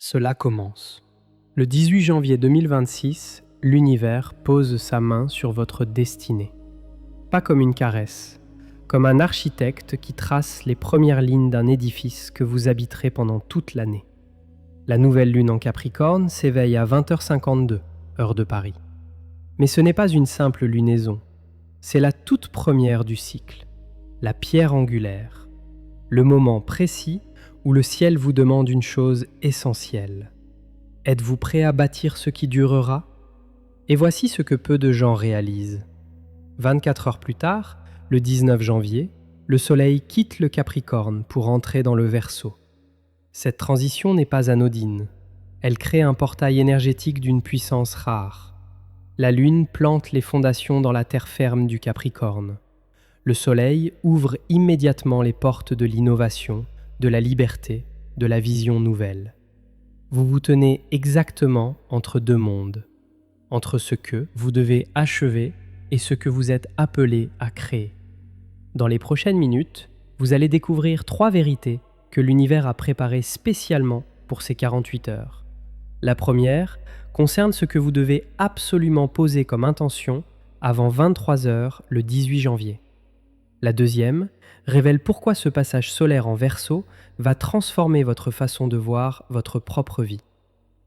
Cela commence. Le 18 janvier 2026, l'univers pose sa main sur votre destinée. Pas comme une caresse, comme un architecte qui trace les premières lignes d'un édifice que vous habiterez pendant toute l'année. La nouvelle lune en Capricorne s'éveille à 20h52, heure de Paris. Mais ce n'est pas une simple lunaison, c'est la toute première du cycle, la pierre angulaire, le moment précis où le ciel vous demande une chose essentielle. Êtes-vous prêt à bâtir ce qui durera ? Et voici ce que peu de gens réalisent. 24 heures plus tard, le 19 janvier, le Soleil quitte le Capricorne pour entrer dans le Verseau. Cette transition n'est pas anodine. Elle crée un portail énergétique d'une puissance rare. La Lune plante les fondations dans la terre ferme du Capricorne. Le Soleil ouvre immédiatement les portes de l'innovation, de la liberté, de la vision nouvelle. Vous vous tenez exactement entre deux mondes, entre ce que vous devez achever et ce que vous êtes appelé à créer. Dans les prochaines minutes, vous allez découvrir 3 vérités que l'univers a préparées spécialement pour ces 48 heures. La première concerne ce que vous devez absolument poser comme intention avant 23 heures le 18 janvier. La deuxième révèle pourquoi ce passage solaire en Verseau va transformer votre façon de voir votre propre vie.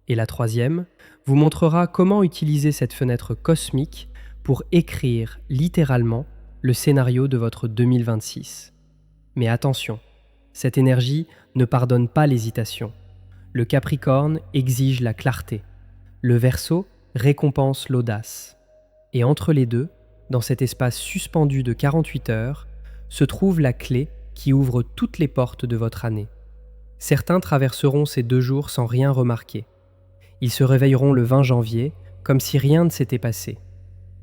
Et la troisième vous montrera comment utiliser cette fenêtre cosmique pour écrire littéralement le scénario de votre 2026. Mais attention, cette énergie ne pardonne pas l'hésitation. Le Capricorne exige la clarté. Le Verseau récompense l'audace. Et entre les deux, dans cet espace suspendu de 48 heures, se trouve la clé qui ouvre toutes les portes de votre année. Certains traverseront ces 2 jours sans rien remarquer. Ils se réveilleront le 20 janvier comme si rien ne s'était passé.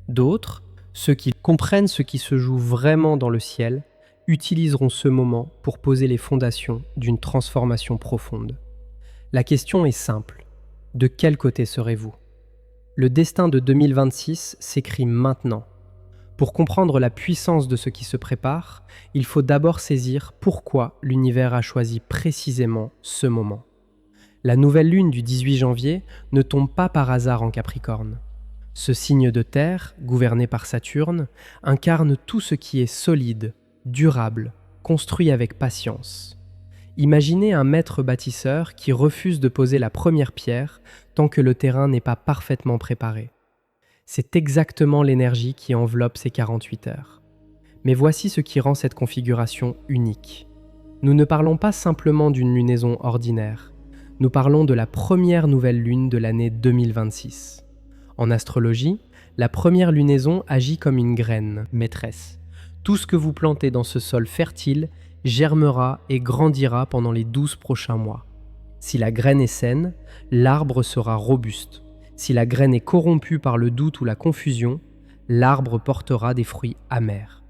D'autres, ceux qui comprennent ce qui se joue vraiment dans le ciel, utiliseront ce moment pour poser les fondations d'une transformation profonde. La question est simple. De quel côté serez-vous ? Le destin de 2026 s'écrit maintenant. Pour comprendre la puissance de ce qui se prépare, il faut d'abord saisir pourquoi l'univers a choisi précisément ce moment. La nouvelle lune du 18 janvier ne tombe pas par hasard en Capricorne. Ce signe de terre, gouverné par Saturne, incarne tout ce qui est solide, durable, construit avec patience. Imaginez un maître bâtisseur qui refuse de poser la première pierre tant que le terrain n'est pas parfaitement préparé. C'est exactement l'énergie qui enveloppe ces 48 heures. Mais voici ce qui rend cette configuration unique. Nous ne parlons pas simplement d'une lunaison ordinaire, nous parlons de la première nouvelle lune de l'année 2026. En astrologie, la première lunaison agit comme une graine maîtresse. Tout ce que vous plantez dans ce sol fertile germera et grandira pendant les 12 prochains mois. Si la graine est saine, l'arbre sera robuste. Si la graine est corrompue par le doute ou la confusion, l'arbre portera des fruits amers.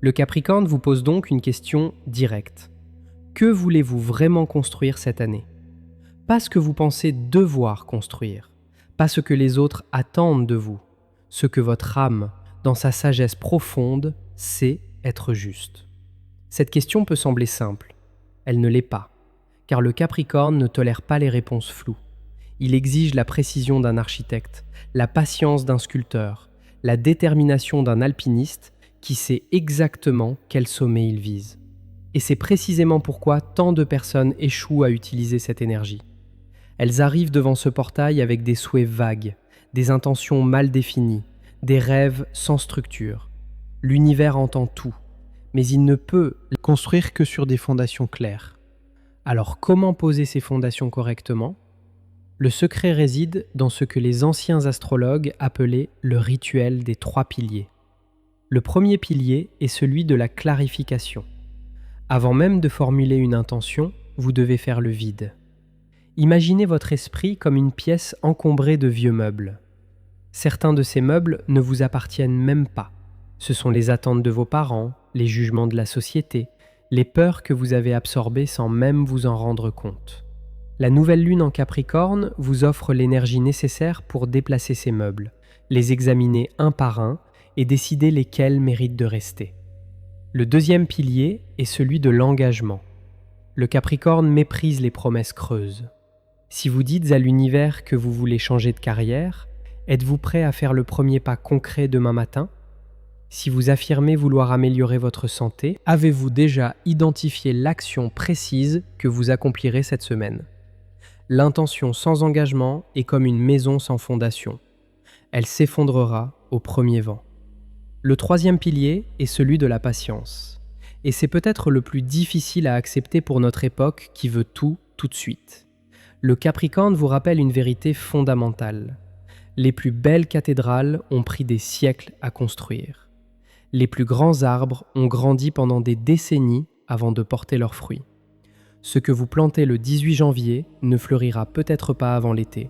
Le Capricorne vous pose donc une question directe. Que voulez-vous vraiment construire cette année ? Pas ce que vous pensez devoir construire, pas ce que les autres attendent de vous, ce que votre âme, dans sa sagesse profonde, sait être juste. Cette question peut sembler simple. Elle ne l'est pas, car le Capricorne ne tolère pas les réponses floues. Il exige la précision d'un architecte, la patience d'un sculpteur, la détermination d'un alpiniste qui sait exactement quel sommet il vise. Et c'est précisément pourquoi tant de personnes échouent à utiliser cette énergie. Elles arrivent devant ce portail avec des souhaits vagues, des intentions mal définies, des rêves sans structure. L'univers entend tout, mais il ne peut construire que sur des fondations claires. Alors comment poser ces fondations correctement ? Le secret réside dans ce que les anciens astrologues appelaient le rituel des 3 piliers. Le premier pilier est celui de la clarification. Avant même de formuler une intention, vous devez faire le vide. Imaginez votre esprit comme une pièce encombrée de vieux meubles. Certains de ces meubles ne vous appartiennent même pas. Ce sont les attentes de vos parents, les jugements de la société, les peurs que vous avez absorbées sans même vous en rendre compte. La nouvelle lune en Capricorne vous offre l'énergie nécessaire pour déplacer ces meubles, les examiner un par un et décider lesquels méritent de rester. Le deuxième pilier est celui de l'engagement. Le Capricorne méprise les promesses creuses. Si vous dites à l'univers que vous voulez changer de carrière, êtes-vous prêt à faire le premier pas concret demain matin? Si vous affirmez vouloir améliorer votre santé, avez-vous déjà identifié l'action précise que vous accomplirez cette semaine? L'intention sans engagement est comme une maison sans fondation. Elle s'effondrera au premier vent. Le troisième pilier est celui de la patience. Et c'est peut-être le plus difficile à accepter pour notre époque qui veut tout de suite. Le Capricorne vous rappelle une vérité fondamentale. Les plus belles cathédrales ont pris des siècles à construire. Les plus grands arbres ont grandi pendant des décennies avant de porter leurs fruits. Ce que vous plantez le 18 janvier ne fleurira peut-être pas avant l'été,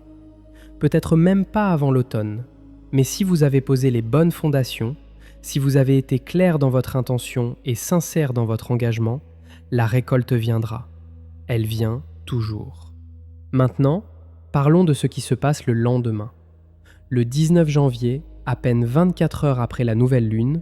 peut-être même pas avant l'automne. Mais si vous avez posé les bonnes fondations, si vous avez été clair dans votre intention et sincère dans votre engagement, la récolte viendra. Elle vient toujours. Maintenant, parlons de ce qui se passe le lendemain. Le 19 janvier, à peine 24 heures après la nouvelle lune,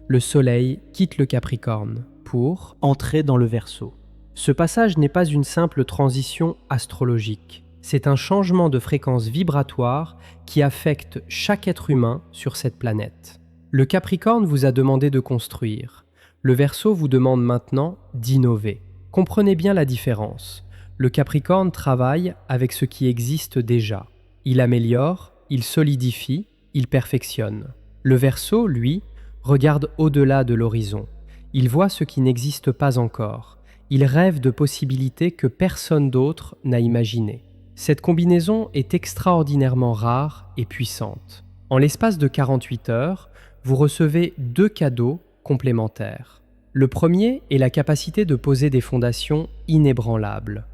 le Soleil quitte le Capricorne pour entrer dans le Verseau. Ce passage n'est pas une simple transition astrologique. C'est un changement de fréquence vibratoire qui affecte chaque être humain sur cette planète. Le Capricorne vous a demandé de construire. Le Verseau vous demande maintenant d'innover. Comprenez bien la différence. Le Capricorne travaille avec ce qui existe déjà. Il améliore, il solidifie, il perfectionne. Le Verseau, lui, regarde au-delà de l'horizon. Il voit ce qui n'existe pas encore. Il rêve de possibilités que personne d'autre n'a imaginées. Cette combinaison est extraordinairement rare et puissante. En l'espace de 48 heures, vous recevez 2 cadeaux complémentaires. Le premier est la capacité de poser des fondations inébranlables.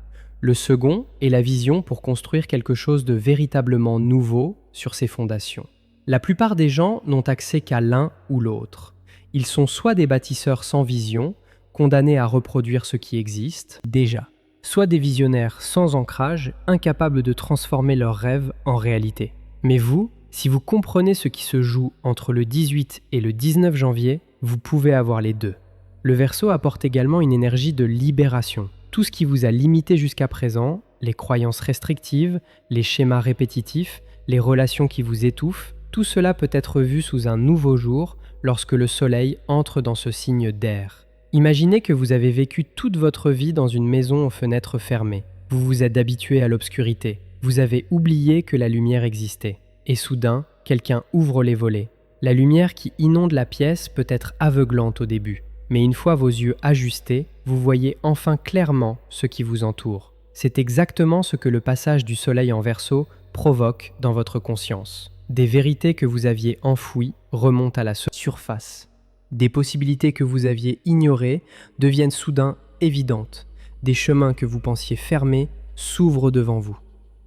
Le second est la vision pour construire quelque chose de véritablement nouveau sur ces fondations. La plupart des gens n'ont accès qu'à l'un ou l'autre. Ils sont soit des bâtisseurs sans vision, condamnés à reproduire ce qui existe déjà, soit des visionnaires sans ancrage, incapables de transformer leurs rêves en réalité. Mais vous, si vous comprenez ce qui se joue entre le 18 et le 19 janvier, vous pouvez avoir les deux. Le Verseau apporte également une énergie de libération. Tout ce qui vous a limité jusqu'à présent, les croyances restrictives, les schémas répétitifs, les relations qui vous étouffent, tout cela peut être vu sous un nouveau jour lorsque le Soleil entre dans ce signe d'air. Imaginez que vous avez vécu toute votre vie dans une maison aux fenêtres fermées. Vous vous êtes habitué à l'obscurité. Vous avez oublié que la lumière existait. Et soudain, quelqu'un ouvre les volets. La lumière qui inonde la pièce peut être aveuglante au début. Mais une fois vos yeux ajustés, vous voyez enfin clairement ce qui vous entoure. C'est exactement ce que le passage du Soleil en Verseau provoque dans votre conscience. Des vérités que vous aviez enfouies remontent à la surface. Des possibilités que vous aviez ignorées deviennent soudain évidentes. Des chemins que vous pensiez fermés s'ouvrent devant vous.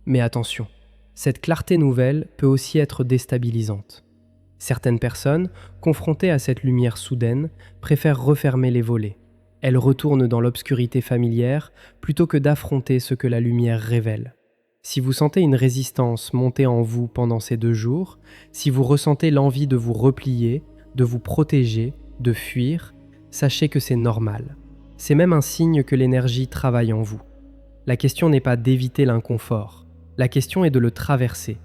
Mais attention, cette clarté nouvelle peut aussi être déstabilisante. Certaines personnes, confrontées à cette lumière soudaine, préfèrent refermer les volets. Elles retournent dans l'obscurité familière plutôt que d'affronter ce que la lumière révèle. Si vous sentez une résistance monter en vous pendant ces 2 jours, si vous ressentez l'envie de vous replier, de vous protéger, de fuir, sachez que c'est normal. C'est même un signe que l'énergie travaille en vous. La question n'est pas d'éviter l'inconfort, la question est de le traverser.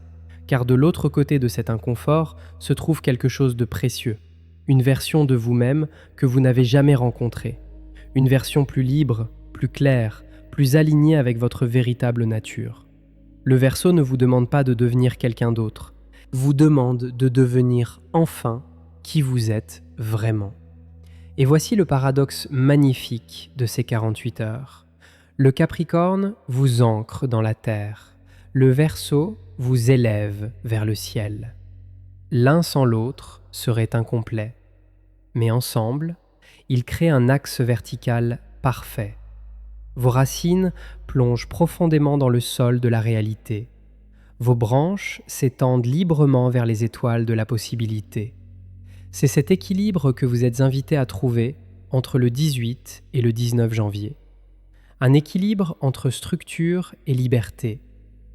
Car de l'autre côté de cet inconfort se trouve quelque chose de précieux, une version de vous-même que vous n'avez jamais rencontrée, une version plus libre, plus claire, plus alignée avec votre véritable nature. Le Verseau ne vous demande pas de devenir quelqu'un d'autre, vous demande de devenir enfin qui vous êtes vraiment. Et voici le paradoxe magnifique de ces 48 heures. Le Capricorne vous ancre dans la terre, le Verseau vous élève vers le ciel. L'un sans l'autre serait incomplet, mais ensemble, ils créent un axe vertical parfait. Vos racines plongent profondément dans le sol de la réalité. Vos branches s'étendent librement vers les étoiles de la possibilité. C'est cet équilibre que vous êtes invité à trouver entre le 18 et le 19 janvier. Un équilibre entre structure et liberté,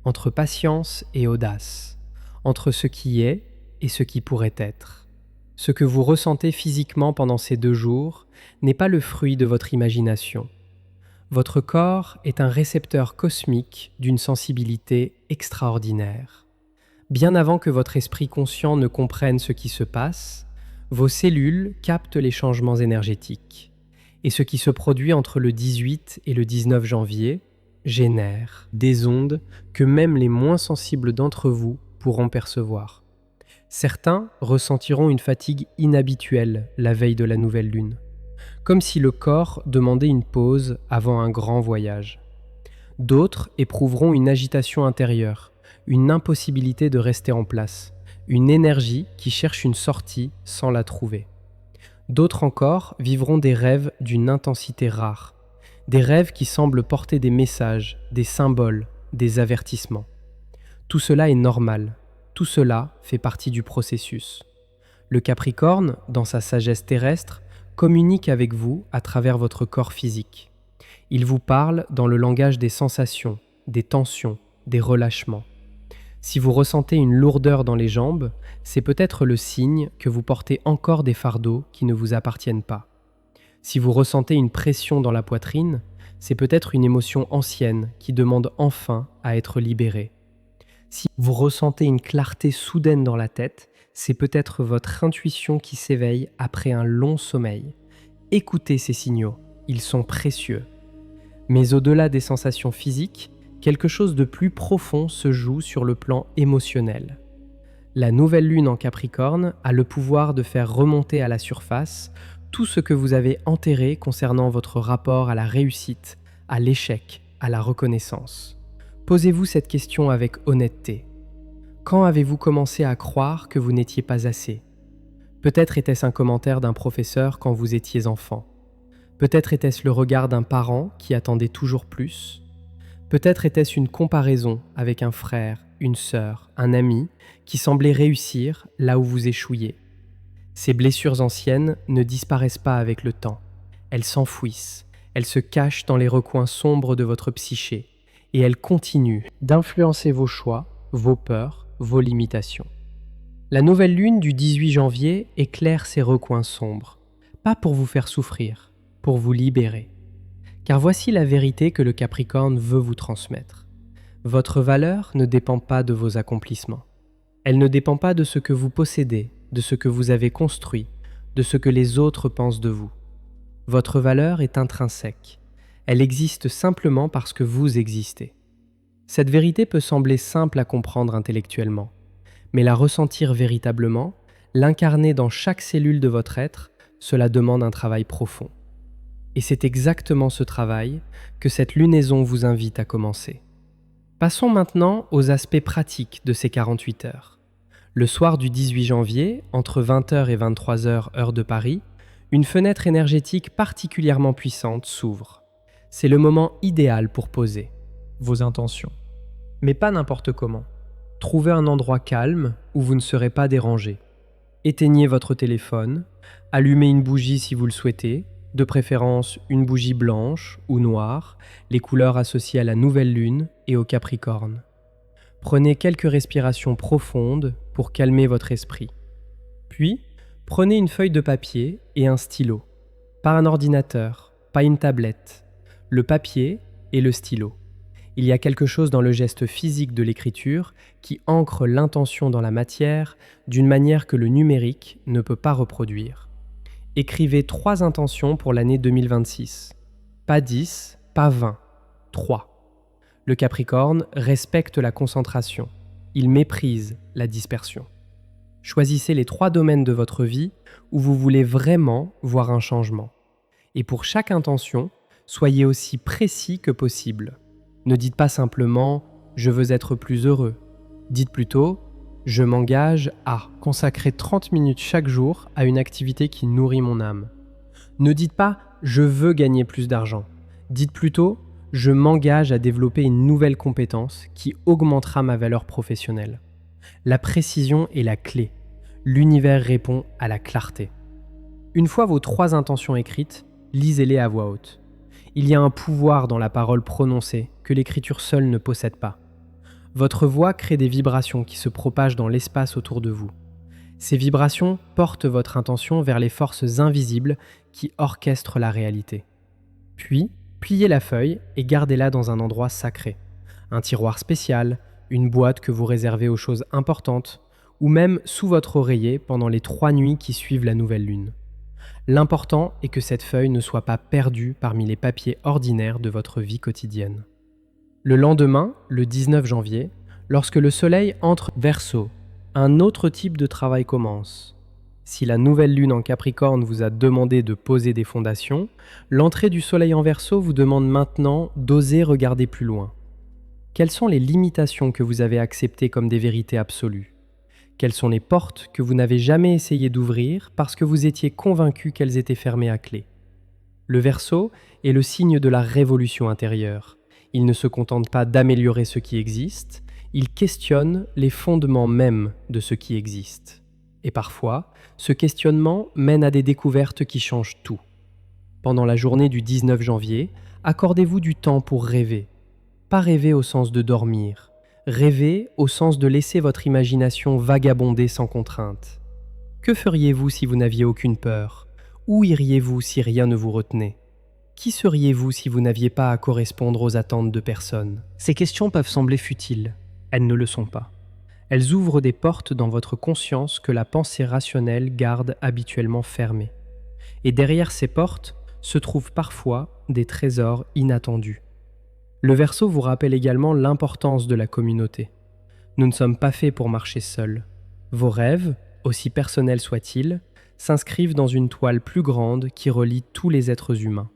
entre patience et audace, entre ce qui est et ce qui pourrait être. Ce que vous ressentez physiquement pendant ces 2 jours n'est pas le fruit de votre imagination. Votre corps est un récepteur cosmique d'une sensibilité extraordinaire. Bien avant que votre esprit conscient ne comprenne ce qui se passe, vos cellules captent les changements énergétiques. Et ce qui se produit entre le 18 et le 19 janvier génère des ondes que même les moins sensibles d'entre vous pourront percevoir. Certains ressentiront une fatigue inhabituelle la veille de la nouvelle lune, comme si le corps demandait une pause avant un grand voyage. D'autres éprouveront une agitation intérieure, une impossibilité de rester en place, une énergie qui cherche une sortie sans la trouver. D'autres encore vivront des rêves d'une intensité rare, des rêves qui semblent porter des messages, des symboles, des avertissements. Tout cela est normal, tout cela fait partie du processus. Le Capricorne, dans sa sagesse terrestre, communique avec vous à travers votre corps physique. Il vous parle dans le langage des sensations, des tensions, des relâchements. Si vous ressentez une lourdeur dans les jambes, c'est peut-être le signe que vous portez encore des fardeaux qui ne vous appartiennent pas. Si vous ressentez une pression dans la poitrine, c'est peut-être une émotion ancienne qui demande enfin à être libérée. Si vous ressentez une clarté soudaine dans la tête, c'est peut-être votre intuition qui s'éveille après un long sommeil. Écoutez ces signaux, ils sont précieux. Mais au-delà des sensations physiques, quelque chose de plus profond se joue sur le plan émotionnel. La nouvelle lune en Capricorne a le pouvoir de faire remonter à la surface tout ce que vous avez enterré concernant votre rapport à la réussite, à l'échec, à la reconnaissance. Posez-vous cette question avec honnêteté. Quand avez-vous commencé à croire que vous n'étiez pas assez ? Peut-être était-ce un commentaire d'un professeur quand vous étiez enfant. Peut-être était-ce le regard d'un parent qui attendait toujours plus. Peut-être était-ce une comparaison avec un frère, une sœur, un ami qui semblait réussir là où vous échouiez. Ces blessures anciennes ne disparaissent pas avec le temps. Elles s'enfouissent, elles se cachent dans les recoins sombres de votre psyché et elles continuent d'influencer vos choix, vos peurs, vos limitations. La nouvelle lune du 18 janvier éclaire ces recoins sombres, pas pour vous faire souffrir, pour vous libérer. Car voici la vérité que le Capricorne veut vous transmettre. Votre valeur ne dépend pas de vos accomplissements. Elle ne dépend pas de ce que vous possédez, de ce que vous avez construit, de ce que les autres pensent de vous. Votre valeur est intrinsèque. Elle existe simplement parce que vous existez. Cette vérité peut sembler simple à comprendre intellectuellement, mais la ressentir véritablement, l'incarner dans chaque cellule de votre être, cela demande un travail profond. Et c'est exactement ce travail que cette lunaison vous invite à commencer. Passons maintenant aux aspects pratiques de ces 48 heures. Le soir du 18 janvier, entre 20h et 23h heure de Paris, une fenêtre énergétique particulièrement puissante s'ouvre. C'est le moment idéal pour poser vos intentions. Mais pas n'importe comment. Trouvez un endroit calme où vous ne serez pas dérangé. Éteignez votre téléphone, allumez une bougie si vous le souhaitez, de préférence une bougie blanche ou noire, les couleurs associées à la nouvelle lune et au Capricorne. Prenez quelques respirations profondes pour calmer votre esprit. Puis, prenez une feuille de papier et un stylo. Pas un ordinateur, pas une tablette. Le papier et le stylo. Il y a quelque chose dans le geste physique de l'écriture qui ancre l'intention dans la matière d'une manière que le numérique ne peut pas reproduire. Écrivez 3 intentions pour l'année 2026. Pas 10, pas 20, 3. Le Capricorne respecte la concentration. Il méprise la dispersion. Choisissez les 3 domaines de votre vie où vous voulez vraiment voir un changement. Et pour chaque intention, soyez aussi précis que possible. Ne dites pas simplement « je veux être plus heureux ». Dites plutôt « je m'engage à consacrer 30 minutes chaque jour à une activité qui nourrit mon âme ». Ne dites pas « je veux gagner plus d'argent ». Dites plutôt « je m'engage à développer une nouvelle compétence qui augmentera ma valeur professionnelle ». La précision est la clé. L'univers répond à la clarté. Une fois vos 3 intentions écrites, lisez-les à voix haute. Il y a un pouvoir dans la parole prononcée que l'écriture seule ne possède pas. Votre voix crée des vibrations qui se propagent dans l'espace autour de vous. Ces vibrations portent votre intention vers les forces invisibles qui orchestrent la réalité. Puis Pliez la feuille et gardez-la dans un endroit sacré. Un tiroir spécial, une boîte que vous réservez aux choses importantes, ou même sous votre oreiller pendant les 3 nuits qui suivent la nouvelle lune. L'important est que cette feuille ne soit pas perdue parmi les papiers ordinaires de votre vie quotidienne. Le lendemain, le 19 janvier, lorsque le soleil entre Verseau, un autre type de travail commence. Si la nouvelle lune en Capricorne vous a demandé de poser des fondations, l'entrée du soleil en Verseau vous demande maintenant d'oser regarder plus loin. Quelles sont les limitations que vous avez acceptées comme des vérités absolues ? Quelles sont les portes que vous n'avez jamais essayé d'ouvrir parce que vous étiez convaincu qu'elles étaient fermées à clé ? Le Verseau est le signe de la révolution intérieure. Il ne se contente pas d'améliorer ce qui existe, il questionne les fondements mêmes de ce qui existe. Et parfois, ce questionnement mène à des découvertes qui changent tout. Pendant la journée du 19 janvier, accordez-vous du temps pour rêver. Pas rêver au sens de dormir, rêver au sens de laisser votre imagination vagabonder sans contrainte. Que feriez-vous si vous n'aviez aucune peur ? Où iriez-vous si rien ne vous retenait ? Qui seriez-vous si vous n'aviez pas à correspondre aux attentes de personne ? Ces questions peuvent sembler futiles. Elles ne le sont pas. Elles ouvrent des portes dans votre conscience que la pensée rationnelle garde habituellement fermées. Et derrière ces portes se trouvent parfois des trésors inattendus. Le Verseau vous rappelle également l'importance de la communauté. Nous ne sommes pas faits pour marcher seuls. Vos rêves, aussi personnels soient-ils, s'inscrivent dans une toile plus grande qui relie tous les êtres humains.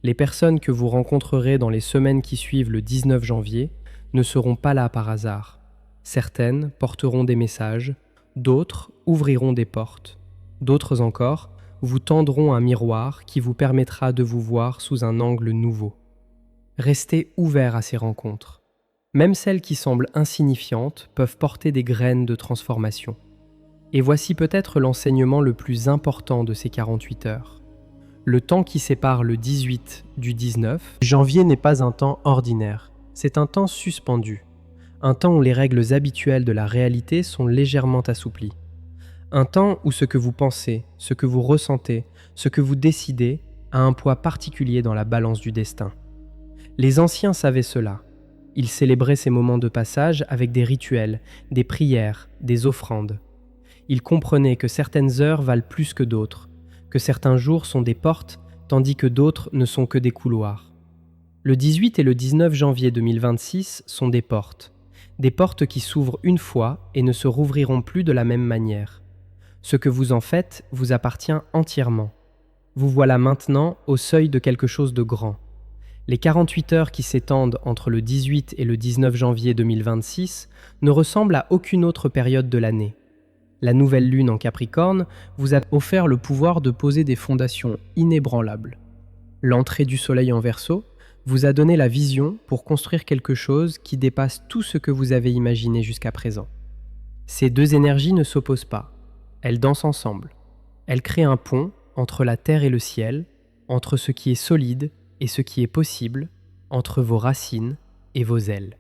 Les personnes que vous rencontrerez dans les semaines qui suivent le 19 janvier ne seront pas là par hasard. Certaines porteront des messages, d'autres ouvriront des portes, d'autres encore vous tendront un miroir qui vous permettra de vous voir sous un angle nouveau. Restez ouverts à ces rencontres. Même celles qui semblent insignifiantes peuvent porter des graines de transformation. Et voici peut-être l'enseignement le plus important de ces 48 heures. Le temps qui sépare le 18 du 19 janvier n'est pas un temps ordinaire, c'est un temps suspendu. Un temps où les règles habituelles de la réalité sont légèrement assouplies. Un temps où ce que vous pensez, ce que vous ressentez, ce que vous décidez a un poids particulier dans la balance du destin. Les anciens savaient cela. Ils célébraient ces moments de passage avec des rituels, des prières, des offrandes. Ils comprenaient que certaines heures valent plus que d'autres, que certains jours sont des portes, tandis que d'autres ne sont que des couloirs. Le 18 et le 19 janvier 2026 sont des portes qui s'ouvrent une fois et ne se rouvriront plus de la même manière. Ce que vous en faites vous appartient entièrement. Vous voilà maintenant au seuil de quelque chose de grand. Les 48 heures qui s'étendent entre le 18 et le 19 janvier 2026 ne ressemblent à aucune autre période de l'année. La nouvelle lune en Capricorne vous a offert le pouvoir de poser des fondations inébranlables. L'entrée du soleil en Verseau vous a donné la vision pour construire quelque chose qui dépasse tout ce que vous avez imaginé jusqu'à présent. Ces deux énergies ne s'opposent pas, elles dansent ensemble. Elles créent un pont entre la terre et le ciel, entre ce qui est solide et ce qui est possible, entre vos racines et vos ailes.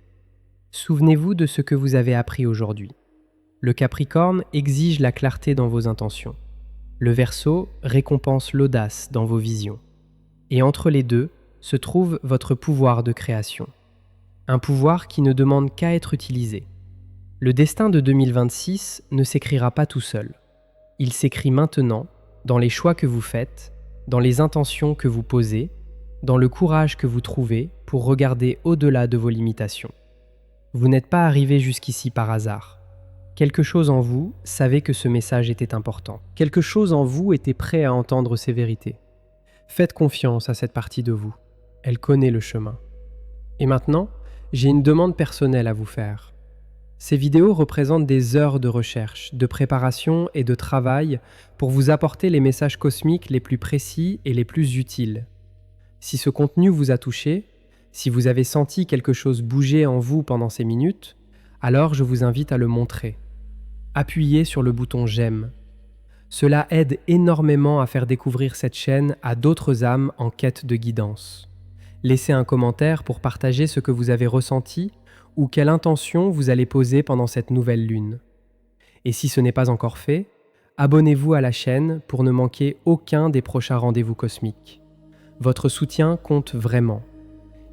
Souvenez-vous de ce que vous avez appris aujourd'hui. Le Capricorne exige la clarté dans vos intentions. Le Verseau récompense l'audace dans vos visions. Et entre les deux se trouve votre pouvoir de création. Un pouvoir qui ne demande qu'à être utilisé. Le destin de 2026 ne s'écrira pas tout seul. Il s'écrit maintenant dans les choix que vous faites, dans les intentions que vous posez, dans le courage que vous trouvez pour regarder au-delà de vos limitations. Vous n'êtes pas arrivé jusqu'ici par hasard. Quelque chose en vous savait que ce message était important. Quelque chose en vous était prêt à entendre ces vérités. Faites confiance à cette partie de vous. Elle connaît le chemin. Et maintenant, j'ai une demande personnelle à vous faire. Ces vidéos représentent des heures de recherche, de préparation et de travail pour vous apporter les messages cosmiques les plus précis et les plus utiles. Si ce contenu vous a touché, si vous avez senti quelque chose bouger en vous pendant ces minutes, alors je vous invite à le montrer. Appuyez sur le bouton « J'aime ». Cela aide énormément à faire découvrir cette chaîne à d'autres âmes en quête de guidance. Laissez un commentaire pour partager ce que vous avez ressenti ou quelle intention vous allez poser pendant cette nouvelle lune. Et si ce n'est pas encore fait, abonnez-vous à la chaîne pour ne manquer aucun des prochains rendez-vous cosmiques. Votre soutien compte vraiment.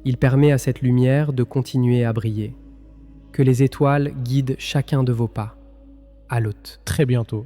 Il permet à cette lumière de continuer à briller. Que les étoiles guident chacun de vos pas. À l'hôte. Très bientôt.